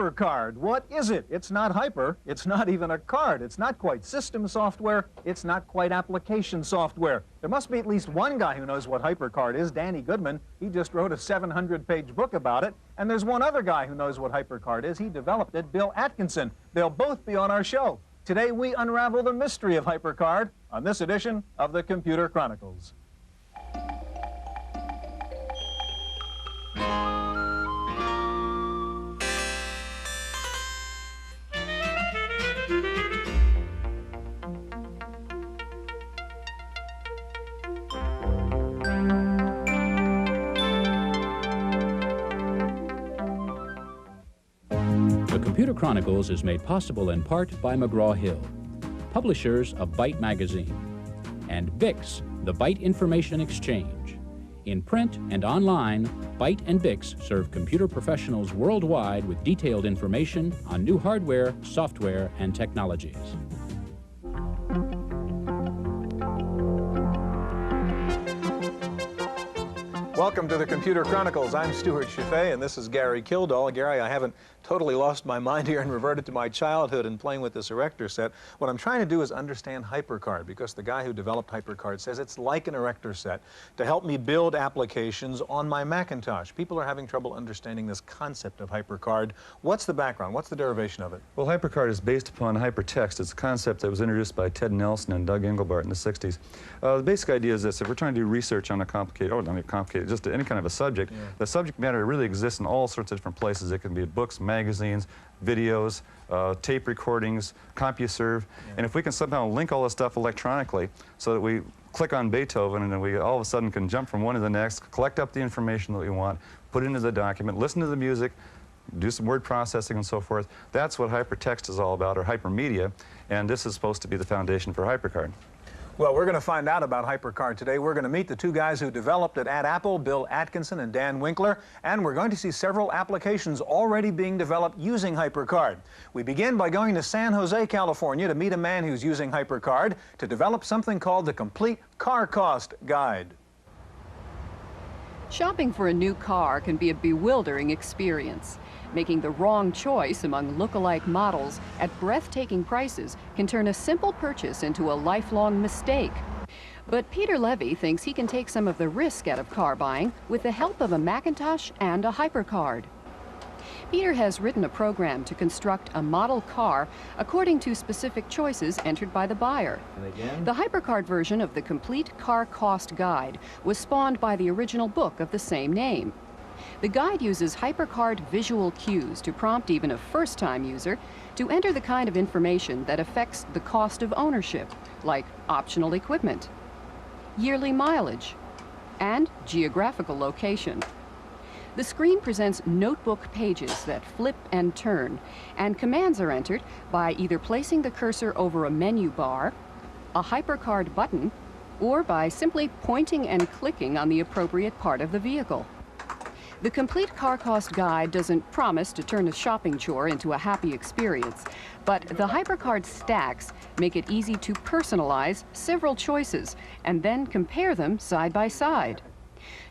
Hypercard. What is it? It's not hyper. It's not even a card. It's not quite system software. It's not quite application software. There must be at least one guy who knows what Hypercard is, Danny Goodman. He just wrote a 700-page book about it. And there's one other guy who knows what Hypercard is. He developed it, Bill Atkinson. They'll both be on our show. Today we unravel the mystery of Hypercard on this edition of the Computer Chronicles. Computer Chronicles is made possible in part by McGraw-Hill, publishers of Byte magazine, and BIX, the Byte Information Exchange. In print and online, Byte and BIX serve computer professionals worldwide with detailed information on new hardware, software, and technologies. Welcome to the Computer Chronicles. I'm Stewart Cheifet, and this is Gary Kildall. Gary, I haven't totally lost my mind here and reverted to my childhood and playing with this erector set. What I'm trying to do is understand Hypercard, because the guy who developed Hypercard says it's like an erector set to help me build applications on my Macintosh. People are having trouble understanding this concept of Hypercard. What's the background? What's the derivation of it? Well, Hypercard is based upon hypertext. It's a concept that was introduced by Ted Nelson and Doug Engelbart in the 60s. The basic idea is this: if we're trying to do research on a complicated, not complicated, just any kind of a subject, the subject matter really exists in all sorts of different places. It can be books, magazines, videos, tape recordings, CompuServe, and if we can somehow link all this stuff electronically so that we click on Beethoven and then we all of a sudden can jump from one to the next, collect up the information that we want, put it into the document, listen to the music, do some word processing and so forth. That's what hypertext is all about, or hypermedia, and this is supposed to be the foundation for Hypercard. Well, we're going to find out about Hypercard today. We're going to meet the two guys who developed it at Apple, Bill Atkinson and Dan Winkler, and we're going to see several applications already being developed using Hypercard. We begin by going to San Jose, California to meet a man who's using Hypercard to develop something called the Complete Car Cost Guide. Shopping for a new car can be a bewildering experience. Making the wrong choice among look-alike models at breathtaking prices can turn a simple purchase into a lifelong mistake. But Peter Levy thinks he can take some of the risk out of car buying with the help of a Macintosh and a Hypercard. Peter has written a program to construct a model car according to specific choices entered by the buyer. The Hypercard version of the Complete Car Cost Guide was spawned by the original book of the same name. The guide uses Hypercard visual cues to prompt even a first-time user to enter the kind of information that affects the cost of ownership, like optional equipment, yearly mileage, and geographical location. The screen presents notebook pages that flip and turn, and commands are entered by either placing the cursor over a menu bar, a Hypercard button, or by simply pointing and clicking on the appropriate part of the vehicle. The Complete Car Cost Guide doesn't promise to turn a shopping chore into a happy experience, but the Hypercard stacks make it easy to personalize several choices and then compare them side by side.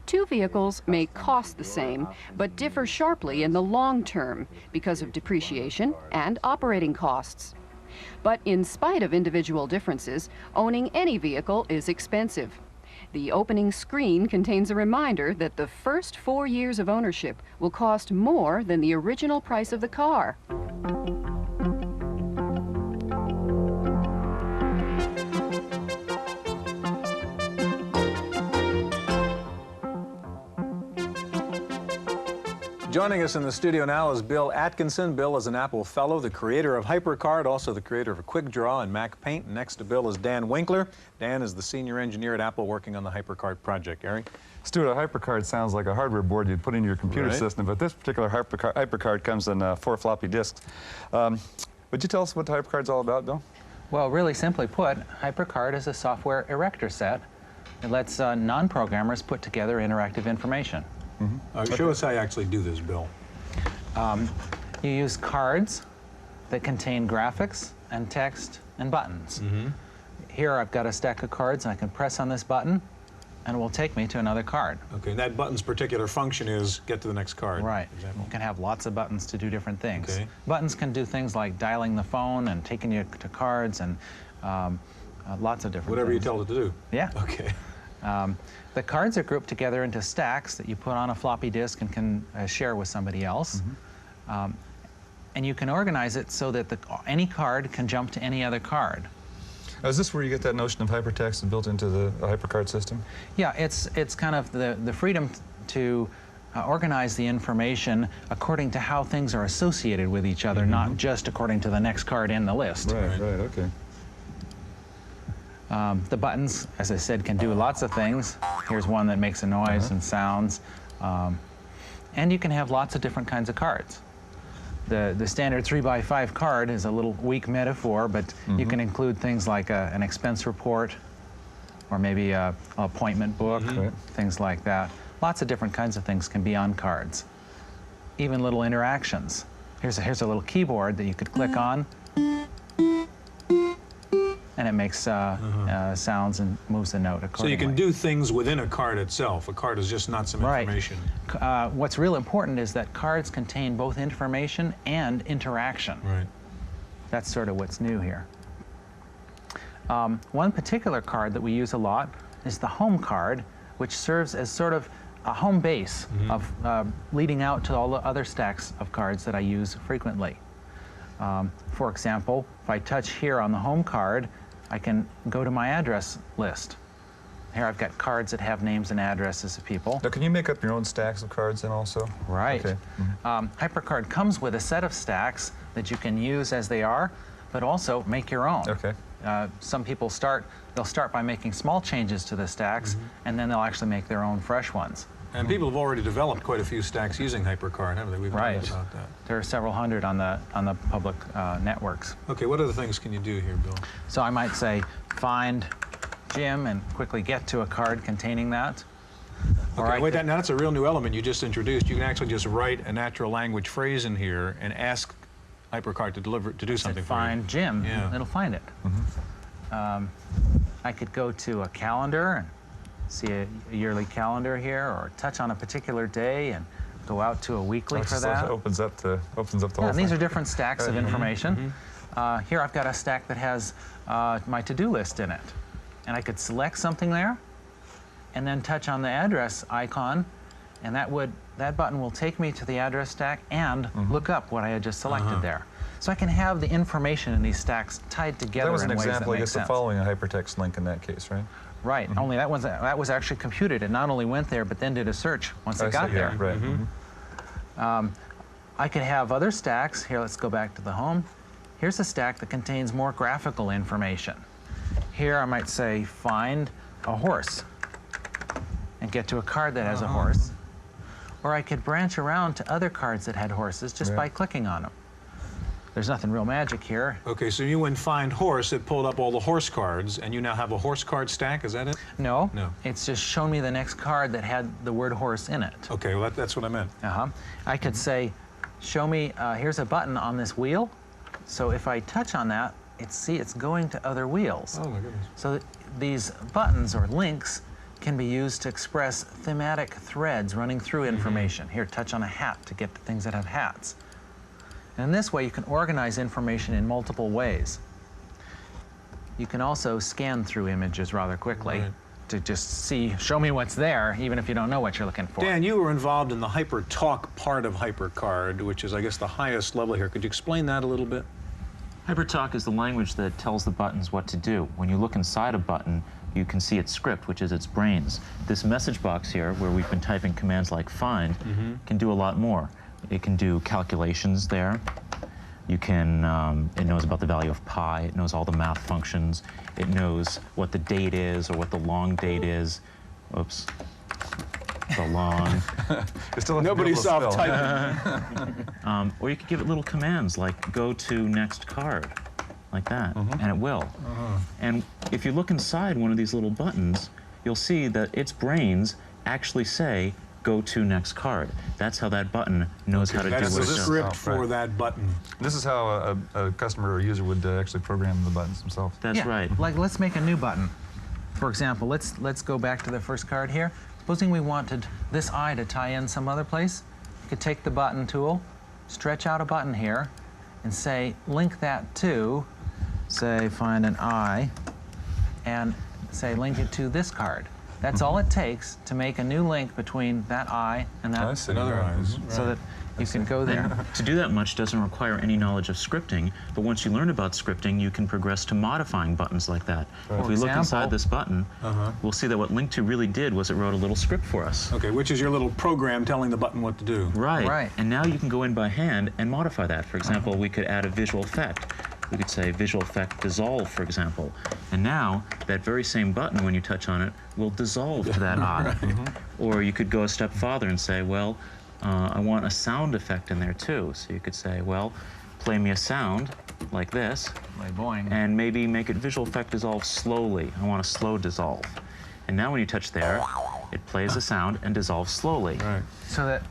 Two vehicles may cost the same, but differ sharply in the long term because of depreciation and operating costs. But in spite of individual differences, owning any vehicle is expensive. The opening screen contains a reminder that the first 4 years of ownership will cost more than the original price of the car. Joining us in the studio now is Bill Atkinson. Bill is an Apple Fellow, the creator of Hypercard, also the creator of QuickDraw and Mac Paint. Next to Bill is Dan Winkler. Dan is the senior engineer at Apple working on the Hypercard project. Gary? Stuart, a Hypercard sounds like a hardware board you'd put in your computer system, but this particular Hypercard comes in 4 floppy disks. Would you tell us what the Hypercard's all about, Bill? Well, really simply put, Hypercard is a software erector set. It lets non-programmers put together interactive information. Show us how you actually do this, Bill. You use cards that contain graphics and text and buttons. Here I've got a stack of cards, and I can press on this button and it will take me to another card. Okay, and that button's particular function is get to the next card. Right. For example. You can have lots of buttons to do different things. Okay. Buttons can do things like dialing the phone and taking you to cards and lots of different Whatever things. you tell it to do. Yeah. Okay. The cards are grouped together into stacks that you put on a floppy disk and can share with somebody else. And you can organize it so that any card can jump to any other card. Is this where you get that notion of hypertext built into the HyperCard system? Yeah, it's kind of the freedom to organize the information according to how things are associated with each other, not just according to the next card in the list. Right, okay. The buttons, as I said, can do lots of things. Here's one that makes a noise and sounds. And you can have lots of different kinds of cards. The standard 3x5 card is a little weak metaphor, but you can include things like an expense report or maybe an appointment book, things like that. Lots of different kinds of things can be on cards. Even little interactions. Here's a little keyboard that you could click on, and it makes sounds and moves the note accordingly. So you can do things within a card itself. A card is just not some information. What's real important is that cards contain both information and interaction. Right. That's sort of what's new here. One particular card that we use a lot is the home card, which serves as sort of a home base of leading out to all the other stacks of cards that I use frequently. For example, if I touch here on the home card, I can go to my address list. Here I've got cards that have names and addresses of people. Now, can you make up your own stacks of cards then also? Right. Okay. HyperCard comes with a set of stacks that you can use as they are, but also make your own. Okay. Some people they'll start by making small changes to the stacks, and then they'll actually make their own fresh ones. And people have already developed quite a few stacks using HyperCard, haven't they? We've Right. heard about that. There are several hundred on the public networks. Okay, what other things can you do here, Bill? So I might say, find Jim, and quickly get to a card containing that. Okay, wait, now that's a real new element you just introduced. You can actually just write a natural language phrase in here and ask HyperCard to do something for you. Find Jim, Yeah. it'll find it. I could go to a calendar and see a yearly calendar here, or touch on a particular day and go out to a weekly for that. It opens up the whole And these thing. are different stacks of information. Here I've got a stack that has my to-do list in it. And I could select something there and then touch on the address icon, and that button will take me to the address stack and look up what I had just selected there. So I can have the information in these stacks tied together That was an in ways that example, I make guess, sense. of following a hypertext link in that case, right? Right, only that was actually computed. It not only went there, but then did a search once it got there. Right. I could have other stacks. Here, let's go back to the home. Here's a stack that contains more graphical information. Here I might say, find a horse, and get to a card that has a horse. Or I could branch around to other cards that had horses just by clicking on them. There's nothing real magic here. Okay, so you went find horse, it pulled up all the horse cards, and you now have a horse card stack, is that it? No, No. It's just shown me the next card that had the word horse in it. Okay, well that's what I meant. I could say, show me, here's a button on this wheel. So if I touch on that, it's going to other wheels. Oh my goodness. So these buttons or links can be used to express thematic threads running through information. Here, touch on a hat to get to things that have hats. And in this way, you can organize information in multiple ways. You can also scan through images rather quickly to just see, show me what's there, even if you don't know what you're looking for. Dan, you were involved in the HyperTalk part of HyperCard, which is, I guess, the highest level here. Could you explain that a little bit? HyperTalk is the language that tells the buttons what to do. When you look inside a button, you can see its script, which is its brains. This message box here, where we've been typing commands like find, can do a lot more. It can do calculations there. You can, it knows about the value of pi. It knows all the math functions. It knows what the date is or what the long date is. Oops. The long. Nobody stopped typing. Or you could give it little commands like go to next card, like that, and it will. And if you look inside one of these little buttons, you'll see that its brains actually say go to next card. That's how that button knows how to do what it That's the does. script for that button. This is how a customer or user would actually program the buttons themselves. That's right. Like, let's make a new button. For example, let's go back to the first card here. Supposing we wanted this eye to tie in some other place, you could take the button tool, stretch out a button here, and say, link that to, say, find an eye, and say, link it to this card. That's all it takes to make a new link between that eye and that another eye. so that you can go there. To do that much doesn't require any knowledge of scripting, but once you learn about scripting, you can progress to modifying buttons like that. If we look inside this button, we'll see that what link to really did was it wrote a little script for us. Okay, which is your little program telling the button what to do. Right. And now you can go in by hand and modify that. For example, we could add a visual effect. We could say visual effect dissolve, for example. And now, that very same button, when you touch on it, will dissolve to that eye. Or you could go a step farther and say, well, I want a sound effect in there too. So you could say, well, play me a sound like this. Like boing. And maybe make it visual effect dissolve slowly. I want a slow dissolve. And now when you touch there, it plays a sound and dissolves slowly. Right. So that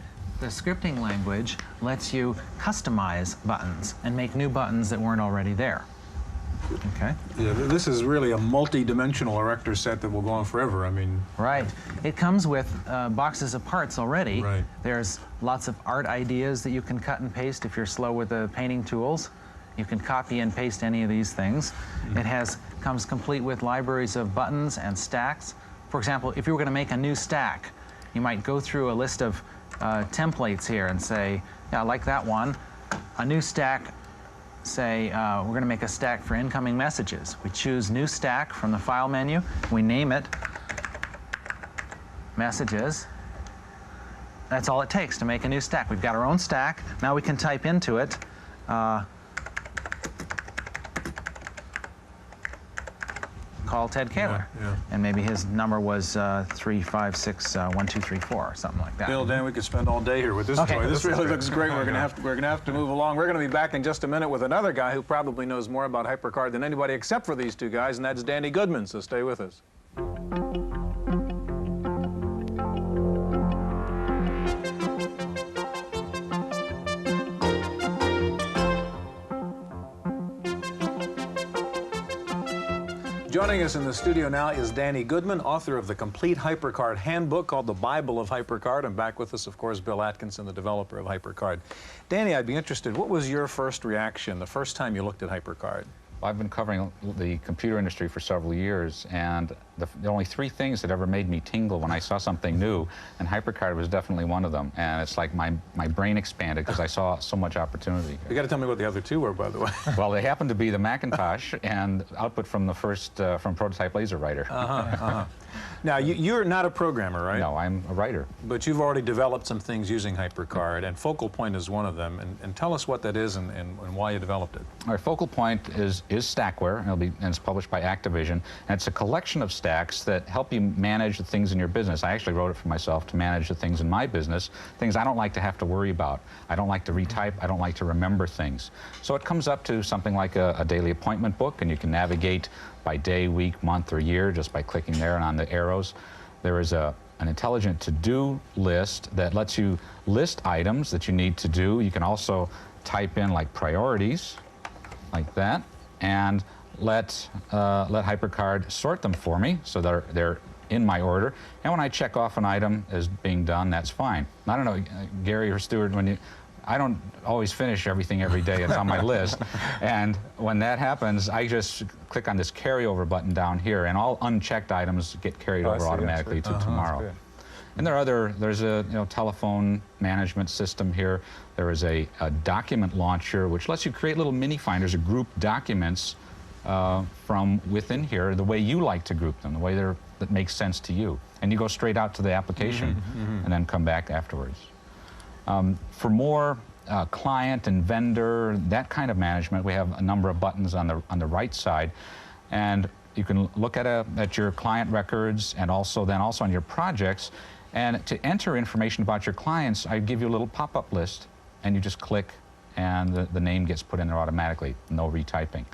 the scripting language lets you customize buttons and make new buttons that weren't already there. Okay. Yeah, this is really a multi-dimensional erector set that will go on forever. I mean. Right. It comes with boxes of parts already. Right. There's lots of art ideas that you can cut and paste if you're slow with the painting tools. You can copy and paste any of these things. It comes complete with libraries of buttons and stacks. For example, if you were going to make a new stack, you might go through a list of templates here and say, yeah, I like that one. A new stack, say, we're going to make a stack for incoming messages. We choose new stack from the file menu. We name it messages. That's all it takes to make a new stack. We've got our own stack. Now we can type into it call Ted Kaler. And maybe his number was 3561234 or something like that. Bill, Dan, we could spend all day here with this toy. This really looks great. We're gonna have to move along. We're gonna be back in just a minute with another guy who probably knows more about Hypercard than anybody except for these two guys, and that's Danny Goodman. So stay with us. Joining us in the studio now is Danny Goodman, author of the complete Hypercard handbook called The Bible of Hypercard. And back with us, of course, Bill Atkinson, the developer of Hypercard. Danny, I'd be interested, what was your first reaction the first time you looked at Hypercard? I've been covering the computer industry for several years, and the only three things that ever made me tingle when I saw something new, and Hypercard was definitely one of them. And it's like my brain expanded because I saw so much opportunity. You got to tell me what the other two were, by the way. Well, they happened to be the Macintosh and output from the first from Prototype Laser Writer. Now, you're not a programmer, right? No, I'm a writer. But you've already developed some things using Hypercard, and Focal Point is one of them. And tell us what that is and why you developed it. All right, Focal Point is Stackware, and it's published by Activision. And it's a collection of stacks that help you manage the things in your business. I actually wrote it for myself to manage the things in my business, things I don't like to have to worry about. I don't like to retype. I don't like to remember things. So it comes up to something like a daily appointment book, and you can navigate by day, week, month, or year just by clicking there and on the arrows. There is an intelligent to-do list that lets you list items that you need to do. You can also type in like priorities, like that, and let Hypercard sort them for me so they're in my order. And when I check off an item as being done, that's fine. I don't know, Gary or Stewart, I don't always finish everything every day. It's on my list. And when that happens, I just click on this carryover button down here, and all unchecked items get carried over automatically to tomorrow. And there's a telephone management system here. There is a document launcher, which lets you create little mini finders or group documents from within here the way you like to group them, the way that makes sense to you. And you go straight out to the application and then come back afterwards. For more client and vendor, that kind of management, we have a number of buttons on the right side, and you can look at your client records and also on your projects. And to enter information about your clients, I give you a little pop-up list, and you just click, and the name gets put in there automatically, no retyping.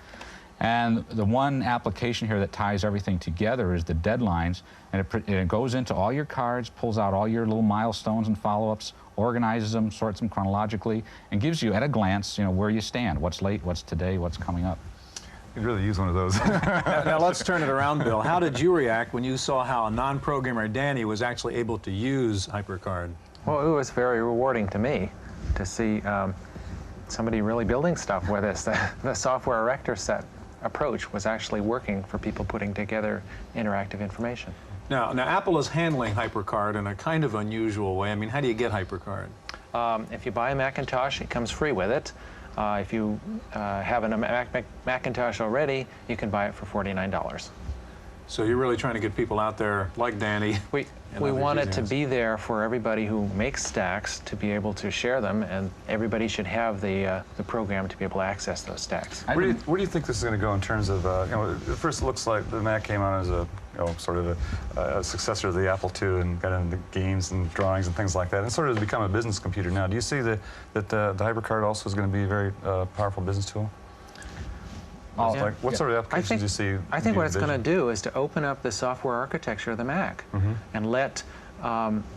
And the one application here that ties everything together is the deadlines, and it goes into all your cards, pulls out all your little milestones and follow-ups, organizes them, sorts them chronologically, and gives you at a glance, where you stand, what's late, what's today, what's coming up. You could really use one of those. Now let's turn it around, Bill. How did you react when you saw how a non-programmer, Danny, was actually able to use HyperCard? Well, it was very rewarding to me to see somebody really building stuff with us. The software erector set approach was actually working for people putting together interactive information. Now Apple is handling HyperCard in a kind of unusual way. I mean, how do you get HyperCard? If you buy a Macintosh, it comes free with it. If you have a Macintosh already, you can buy it for $49. So you're really trying to get people out there like Danny. We want it to be there for everybody who makes stacks to be able to share them, and everybody should have the program to be able to access those stacks. Where do you think this is going to go in terms of, at first it looks like the Mac came out as a, sort of a successor to the Apple II and got into games and drawings and things like that, and sort of become a business computer now. Do you see that the HyperCard also is going to be a very powerful business tool? Like, what sort of applications do you see? I think what it's going to do is to open up the software architecture of the Mac and let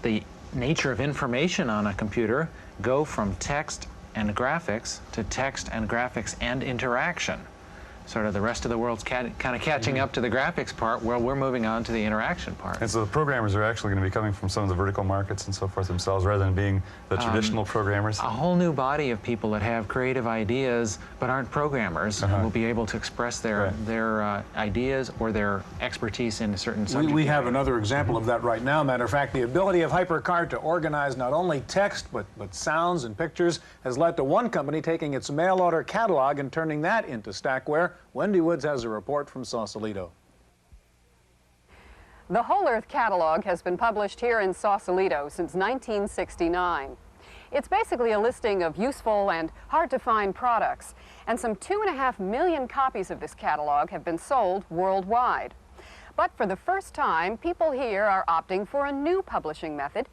the nature of information on a computer go from text and graphics to text and graphics and interaction. Sort of the rest of the world's kind of catching up to the graphics part, while we're moving on to the interaction part. And so the programmers are actually going to be coming from some of the vertical markets and so forth themselves, rather than being the traditional programmers? A whole new body of people that have creative ideas but aren't programmers will be able to express their ideas or their expertise in a certain subject. We have another example of that right now. Matter of fact, the ability of HyperCard to organize not only text but sounds and pictures has led to one company taking its mail order catalog and turning that into stackware. Wendy Woods has a report from Sausalito. The Whole Earth Catalog has been published here in Sausalito since 1969. It's basically a listing of useful and hard-to-find products, and some 2.5 million copies of this catalog have been sold worldwide. But for the first time, people here are opting for a new publishing method.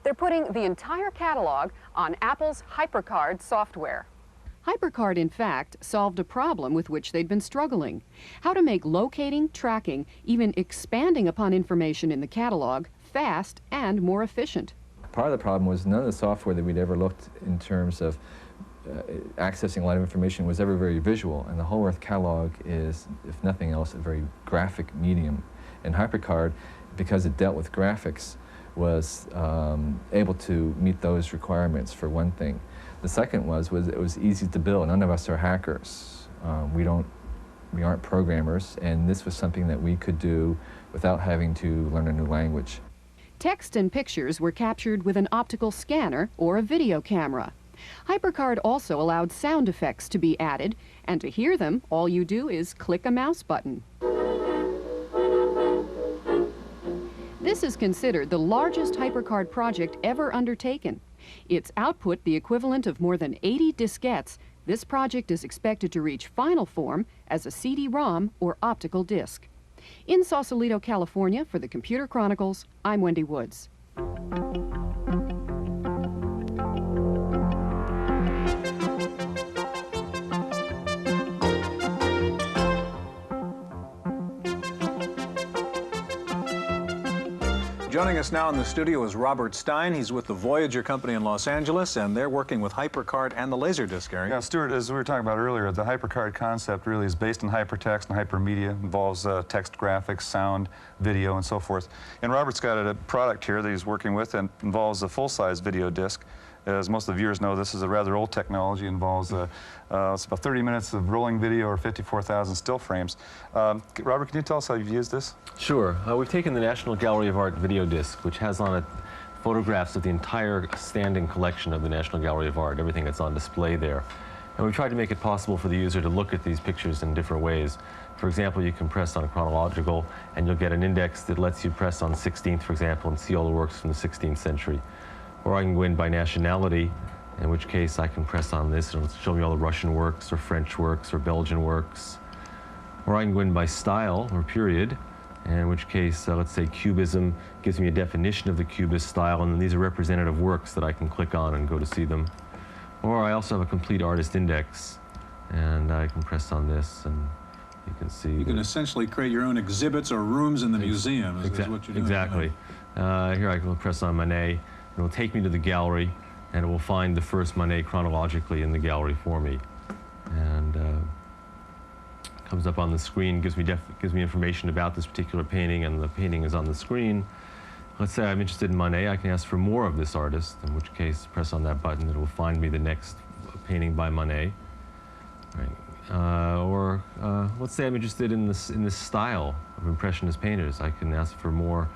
They're putting the entire catalog on Apple's HyperCard software. HyperCard, in fact, solved a problem with which they'd been struggling: how to make locating, tracking, even expanding upon information in the catalog fast and more efficient. Part of the problem was none of the software that we'd ever looked in terms of accessing a lot of information was ever very visual, and the Whole Earth Catalog is, if nothing else, a very graphic medium. And HyperCard, because it dealt with graphics, was able to meet those requirements, for one thing. The second was it was easy to build. None of us are hackers. We aren't programmers, and this was something that we could do without having to learn a new language. Text and pictures were captured with an optical scanner or a video camera. HyperCard also allowed sound effects to be added, and to hear them, all you do is click a mouse button. This is considered the largest HyperCard project ever undertaken. Its output the equivalent of more than 80 diskettes. This project is expected to reach final form as a CD-ROM or optical disc. In Sausalito, California, for the Computer Chronicles, I'm Wendy Woods. Joining us now in the studio is Robert Stein. He's with the Voyager Company in Los Angeles, and they're working with HyperCard and the Laserdisc area. Yeah, Stewart, as we were talking about earlier, the HyperCard concept really is based on hypertext and hypermedia. Involves text, graphics, sound, video, and so forth. And Robert's got a product here that he's working with and involves a full-size video disc. As most of the viewers know, this is a rather old technology. It involves it's about 30 minutes of rolling video or 54,000 still frames. Robert, can you tell us how you've used this? Sure. We've taken the National Gallery of Art video disc, which has on it photographs of the entire standing collection of the National Gallery of Art, everything that's on display there. And we've tried to make it possible for the user to look at these pictures in different ways. For example, you can press on chronological, and you'll get an index that lets you press on 16th, for example, and see all the works from the 16th century. Or I can go in by nationality, in which case I can press on this and it'll show me all the Russian works or French works or Belgian works. Or I can go in by style or period, in which case, let's say Cubism gives me a definition of the Cubist style, and then these are representative works that I can click on and go to see them. Or I also have a complete artist index, and I can press on this and you can see. You can essentially create your own exhibits or rooms in the museum, is what you're doing. Exactly. Here I can press on Monet. It will take me to the gallery, and it will find the first Monet chronologically in the gallery for me. And comes up on the screen, gives me information about this particular painting, and the painting is on the screen. Let's say I'm interested in Monet, I can ask for more of this artist, in which case press on that button, it will find me the next painting by Monet. Right. Let's say I'm interested in this style of Impressionist painters. I can ask for more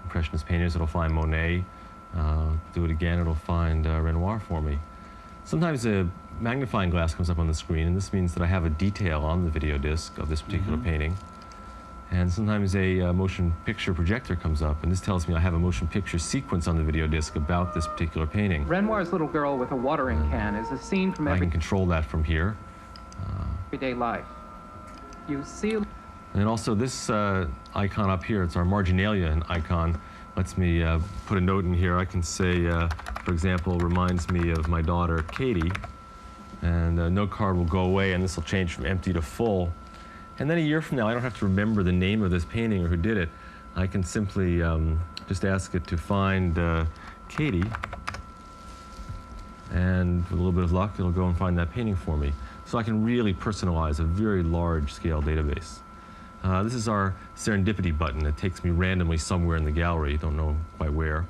Impressionist painters, it'll find Monet. Do it again, it'll find Renoir for me. Sometimes a magnifying glass comes up on the screen, and this means that I have a detail on the video disc of this particular painting. And sometimes a motion picture projector comes up, and this tells me I have a motion picture sequence on the video disc about this particular painting. Renoir's little girl with a watering can is a scene from I can control that from here. everyday life. You see... And also this icon up here, it's our marginalia icon, lets me put a note in here. I can say, for example, reminds me of my daughter, Katie, and the note card will go away, and this will change from empty to full. And then a year from now, I don't have to remember the name of this painting or who did it. I can simply just ask it to find Katie, and with a little bit of luck, it'll go and find that painting for me. So I can really personalize a very large-scale database. This is our serendipity button. It takes me randomly somewhere in the gallery, don't know quite where.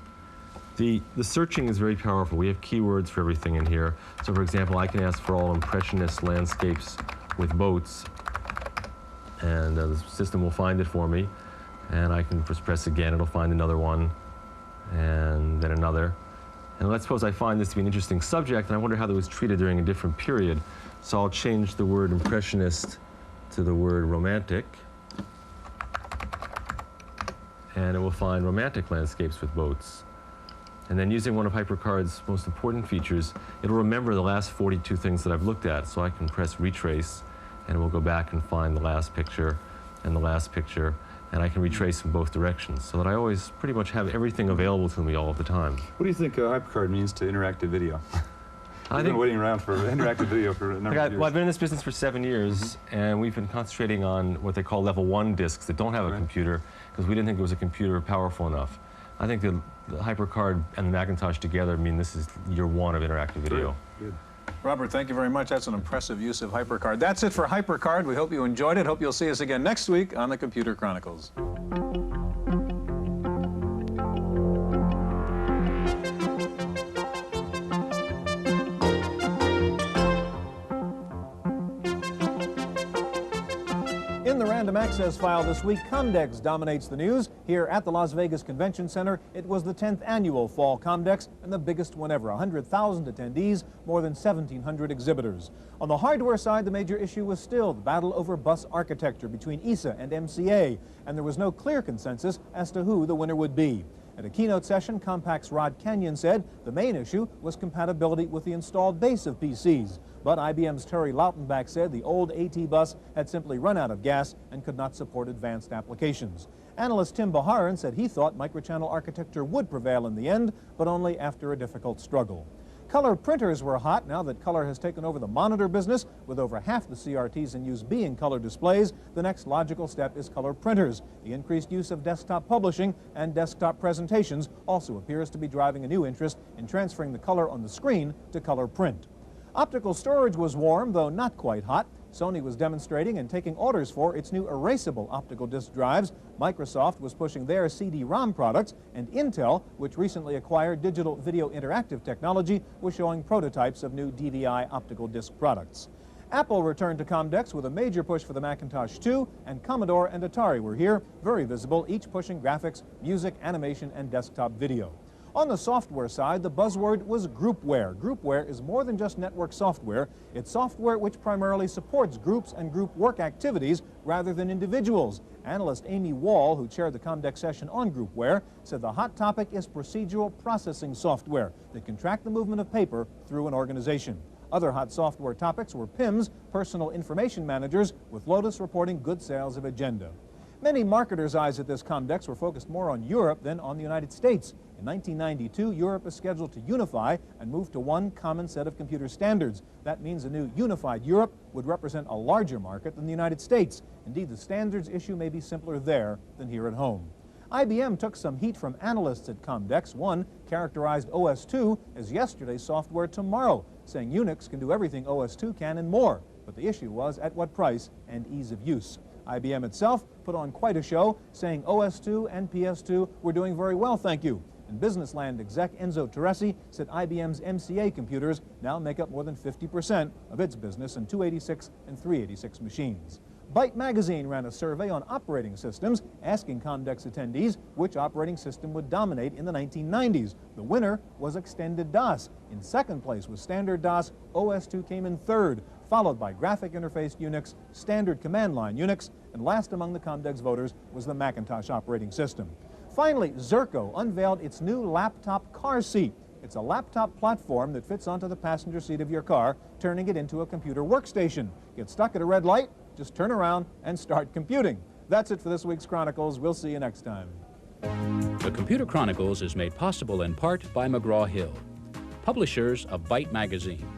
The searching is very powerful. We have keywords for everything in here. So for example, I can ask for all Impressionist landscapes with boats, and the system will find it for me. And I can just press again, it'll find another one, and then another. And let's suppose I find this to be an interesting subject, and I wonder how that was treated during a different period. So I'll change the word Impressionist to the word romantic, and it will find romantic landscapes with boats. And then using one of Hypercard's most important features, it'll remember the last 42 things that I've looked at. So I can press retrace, and it will go back and find the last picture and the last picture, and I can retrace in both directions, so that I always pretty much have everything available to me all of the time. What do you think Hypercard means to interactive video? I've been waiting around for interactive video for a number of years. Well, I've been in this business for 7 years, and we've been concentrating on what they call level 1 discs that don't have a computer, because we didn't think it was a computer powerful enough. I think the Hypercard and the Macintosh together mean this is year 1 of interactive video. Good. Robert, thank you very much. That's an impressive use of Hypercard. That's it for Hypercard. We hope you enjoyed it. Hope you'll see us again next week on the Computer Chronicles. In the Random Access file this week, Comdex dominates the news. Here at the Las Vegas Convention Center, it was the 10th annual Fall Comdex and the biggest one ever. 100,000 attendees, more than 1,700 exhibitors. On the hardware side, the major issue was still the battle over bus architecture between ESA and MCA, and there was no clear consensus as to who the winner would be. At a keynote session, Compact's Rod Kenyon said the main issue was compatibility with the installed base of PCs. But IBM's Terry Lautenbach said the old AT bus had simply run out of gas and could not support advanced applications. Analyst Tim Baharan said he thought microchannel architecture would prevail in the end, but only after a difficult struggle. Color printers were hot now that color has taken over the monitor business, with over half the CRTs in use being color displays. The next logical step is color printers. The increased use of desktop publishing and desktop presentations also appears to be driving a new interest in transferring the color on the screen to color print. Optical storage was warm, though not quite hot. Sony was demonstrating and taking orders for its new erasable optical disc drives. Microsoft was pushing their CD-ROM products, and Intel, which recently acquired Digital Video Interactive Technology, was showing prototypes of new DVI optical disc products. Apple returned to Comdex with a major push for the Macintosh 2, and Commodore and Atari were here, very visible, each pushing graphics, music, animation, and desktop video. On the software side, the buzzword was groupware. Groupware is more than just network software. It's software which primarily supports groups and group work activities rather than individuals. Analyst Amy Wall, who chaired the Comdex session on groupware, said the hot topic is procedural processing software that can track the movement of paper through an organization. Other hot software topics were PIMS, personal information managers, with Lotus reporting good sales of Agenda. Many marketers' eyes at this Comdex were focused more on Europe than on the United States. In 1992, Europe is scheduled to unify and move to one common set of computer standards. That means a new unified Europe would represent a larger market than the United States. Indeed, the standards issue may be simpler there than here at home. IBM took some heat from analysts at Comdex. One characterized OS2 as yesterday's software tomorrow, saying Unix can do everything OS2 can and more. But the issue was at what price and ease of use. IBM itself put on quite a show, saying OS2 and PS2 were doing very well, thank you. And Businessland exec Enzo Teresi said IBM's MCA computers now make up more than 50% of its business in 286 and 386 machines. Byte magazine ran a survey on operating systems, asking Comdex attendees which operating system would dominate in the 1990s. The winner was Extended DOS. In second place was Standard DOS. OS2 came in third, followed by Graphic Interfaced Unix, Standard Command Line Unix, and last among the Comdex voters was the Macintosh operating system. Finally, Zerko unveiled its new laptop car seat. It's a laptop platform that fits onto the passenger seat of your car, turning it into a computer workstation. Get stuck at a red light, just turn around and start computing. That's it for this week's Chronicles. We'll see you next time. The Computer Chronicles is made possible in part by McGraw-Hill, publishers of Byte magazine,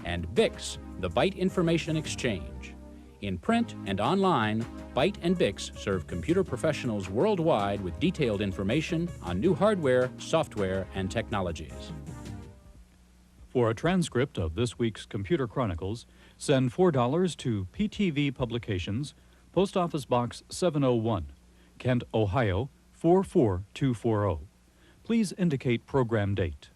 and VIX, the Byte Information Exchange. In print and online, Byte and VIX serve computer professionals worldwide with detailed information on new hardware, software, and technologies. For a transcript of this week's Computer Chronicles, send $4 to PTV Publications, Post Office Box 701, Kent, Ohio 44240. Please indicate program date.